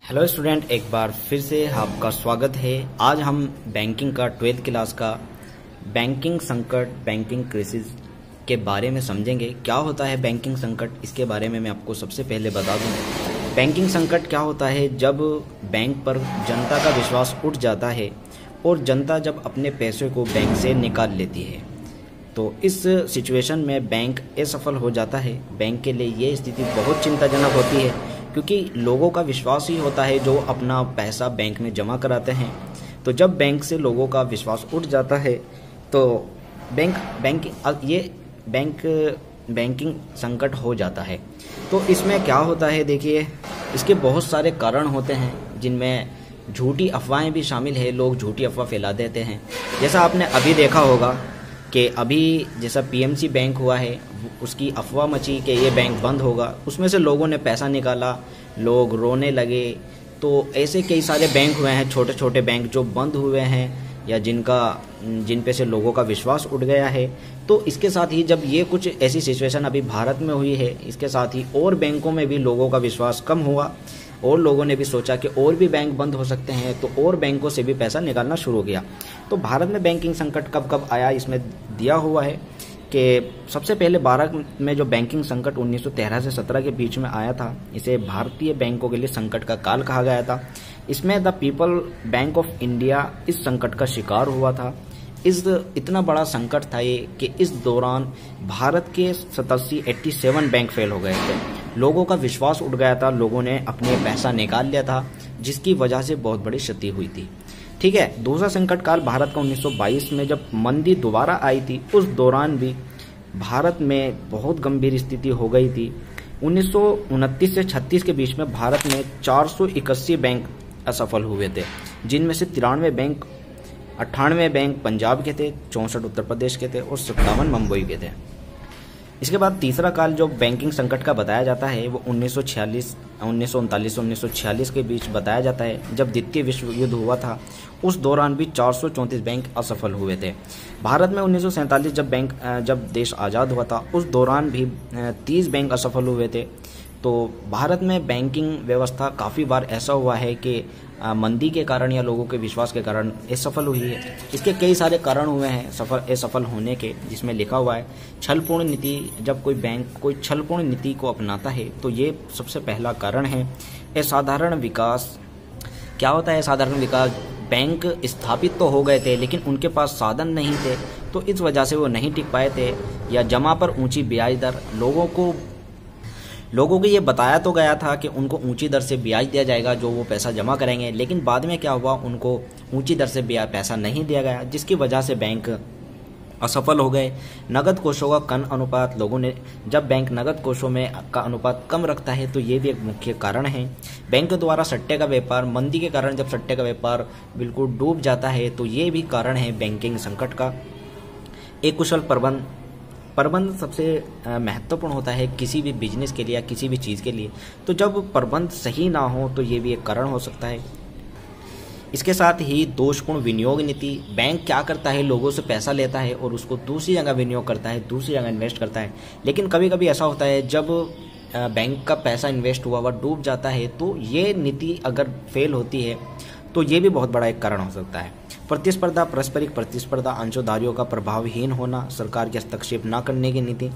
Hello student, एक बार फिर से आपका स्वागत है। आज हम बैंकिंग का 12th क्लास का बैंकिंग संकट, बैंकिंग क्राइसिस के बारे में समझेंगे। क्या होता है बैंकिंग संकट, इसके बारे में मैं आपको सबसे पहले बता दूं। बैंकिंग संकट क्या होता है? जब बैंक पर जनता का विश्वास उठ जाता है और जनता जब अपने पैसे को बैंक से निकाल लेती है, तो इस सिचुएशन में बैंक असफल हो जाता है। बैंक के लिए ये स्थिति बहुत चिंताजनक होती है, क्योंकि लोगों का विश्वास ही होता है जो अपना पैसा बैंक में जमा कराते हैं। तो जब बैंक से लोगों का विश्वास उठ जाता है तो बैंकिंग संकट हो जाता है। तो इसमें क्या होता है, देखिए, इसके बहुत सारे कारण होते हैं, जिनमें झूठी अफवाहें भी शामिल है। लोग झूठी अफवाह फैला देते हैं। जैसा आपने अभी देखा होगा कि अभी जैसा पीएमसी बैंक हुआ है, उसकी अफवाह मची कि ये बैंक बंद होगा। उसमें से लोगों ने पैसा निकाला, लोग रोने लगे। तो ऐसे कई सारे बैंक हुए हैं, छोटे छोटे बैंक जो बंद हुए हैं या जिन पे से लोगों का विश्वास उठ गया है। तो इसके साथ ही जब ये कुछ ऐसी सिचुएशन अभी भारत में हुई है, इसके साथ ही और बैंकों में भी लोगों का विश्वास कम हुआ और लोगों ने भी सोचा कि और भी बैंक बंद हो सकते हैं, तो और बैंकों से भी पैसा निकालना शुरू हो गया। तो भारत में बैंकिंग संकट कब कब आया, इसमें दिया हुआ है कि सबसे पहले भारत में जो बैंकिंग संकट 1913 से 17 के बीच में आया था, इसे भारतीय बैंकों के लिए संकट का काल कहा गया था। इसमें the people bank of India इस संकट का शिकार हुआ था। इतना बड़ा संकट था ये कि इस दौरान भारत के 87 बैंक फेल हो गए थे। लोगों का विश्वास उठ गया था, लोगों ने अपने पैसा निकाल लिया था, जिसकी वजह से बहुत बड़ी क्षति हुई थी। ठीक है। दूसरा संकट काल भारत का 1922 में जब मंदी दोबारा आई थी, उस दौरान भी भारत में बहुत गंभीर स्थिति हो गई थी। 1929 से 36 के बीच में भारत में 481 बैंक असफल हुए थे, जिनमें से 98 बैंक पंजाब के थे, 64 उत्तर प्रदेश के थे और 57 मुंबई के थे। इसके बाद तीसरा काल जो बैंकिंग संकट का बताया जाता है वो 1939-1946 के बीच बताया जाता है, जब द्वितीय विश्व युद्ध हुआ था। उस दौरान भी 434 बैंक असफल हुए थे। भारत में 1947 जब देश आज़ाद हुआ था, उस दौरान भी 30 बैंक असफल हुए थे। तो भारत में बैंकिंग व्यवस्था काफ़ी बार ऐसा हुआ है कि मंदी के कारण या लोगों के विश्वास के कारण असफल हुई है। इसके कई सारे कारण हुए हैं असफल होने के, जिसमें लिखा हुआ है छलपूर्ण नीति। जब कोई बैंक कोई छलपूर्ण नीति को अपनाता है तो ये सबसे पहला कारण है। असाधारण विकास। क्या होता है असाधारण विकास? बैंक स्थापित तो हो गए थे, लेकिन उनके पास साधन नहीं थे, तो इस वजह से वो नहीं टिक पाए थे। या जमा पर ऊंची ब्याज दर। लोगों को ये बताया तो गया था कि उनको ऊंची दर से ब्याज दिया जाएगा जो वो पैसा जमा करेंगे, लेकिन बाद में क्या हुआ, उनको ऊंची दर से पैसा नहीं दिया गया, जिसकी वजह से बैंक असफल हो गए। नगद कोषों का कम अनुपात। लोगों ने जब बैंक नगद कोषों में का अनुपात कम रखता है तो ये भी एक मुख्य कारण है। बैंक द्वारा सट्टे का व्यापार। मंदी के कारण जब सट्टे का व्यापार बिल्कुल डूब जाता है तो ये भी कारण है बैंकिंग संकट का। एक कुशल प्रबंध सबसे महत्वपूर्ण होता है किसी भी बिजनेस के लिए या किसी भी चीज़ के लिए। तो जब प्रबंध सही ना हो तो ये भी एक कारण हो सकता है। इसके साथ ही दोषपूर्ण विनियोग नीति। बैंक क्या करता है, लोगों से पैसा लेता है और उसको दूसरी जगह विनियोग करता है, दूसरी जगह इन्वेस्ट करता है। लेकिन कभी कभी ऐसा होता है जब बैंक का पैसा इन्वेस्ट हुआ हुआ डूब जाता है, तो ये नीति अगर फेल होती है तो ये भी बहुत बड़ा एक कारण हो सकता है। प्रतिस्पर्धा, पारस्परिक प्रतिस्पर्धा, अंशधारियों का प्रभावहीन होना, सरकार के हस्तक्षेप न करने की नीति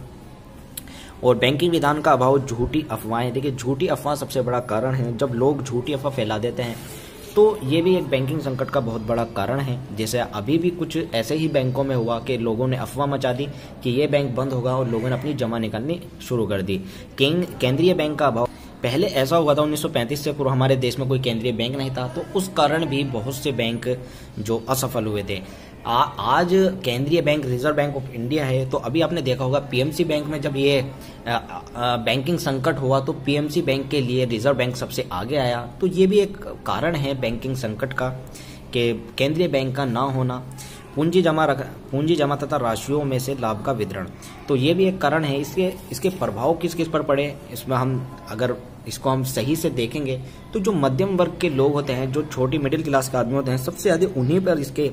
और बैंकिंग विधान का अभाव। झूठी अफवाहें। देखिए, झूठी अफवाह सबसे बड़ा कारण है। जब लोग झूठी अफवाह फैला देते हैं तो ये भी एक बैंकिंग संकट का बहुत बड़ा कारण है। जैसे अभी भी कुछ ऐसे ही बैंकों में हुआ कि लोगों ने अफवाह मचा दी कि ये बैंक बंद होगा और लोगों ने अपनी जमा निकालनी शुरू कर दी। केंद्रीय बैंक का अभाव। पहले ऐसा हुआ था 1935 से पूर्व हमारे देश में कोई केंद्रीय बैंक नहीं था, तो उस कारण भी बहुत से बैंक जो असफल हुए थे। आज केंद्रीय bank reserve bank of India है। तो अभी आपने देखा होगा पीएमसी बैंक में जब ये बैंकिंग संकट हुआ तो पीएमसी बैंक के लिए रिजर्व बैंक सबसे आगे आया। तो ये भी एक कारण है बैंकिंग संकट का कि केंद्रीय बैंक का ना होना। पूंजी जमा तथा राशियों में से लाभ का वितरण। तो ये भी एक कारण है। इसके प्रभाव किस किस पर पड़े, इसमें अगर इसको हम सही से देखेंगे तो जो मध्यम वर्ग के लोग होते हैं, जो छोटी मिडिल क्लास के आदमी होते हैं, सबसे ज्यादा उन्हीं पर इसके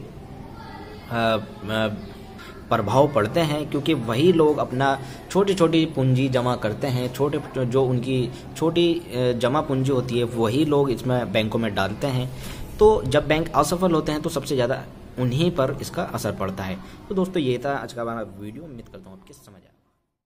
प्रभाव पड़ते हैं, क्योंकि वही लोग अपना छोटी छोटी पूंजी जमा करते हैं, छोटे जो उनकी छोटी जमा पूंजी होती है वही लोग इसमें बैंकों में डालते हैं। तो जब बैंक असफल होते हैं तो सबसे ज़्यादा उन्हीं पर इसका असर पड़ता है। तो दोस्तों ये था आज का हमारा वीडियो, उम्मीद करता हूँ आपके समझ आया।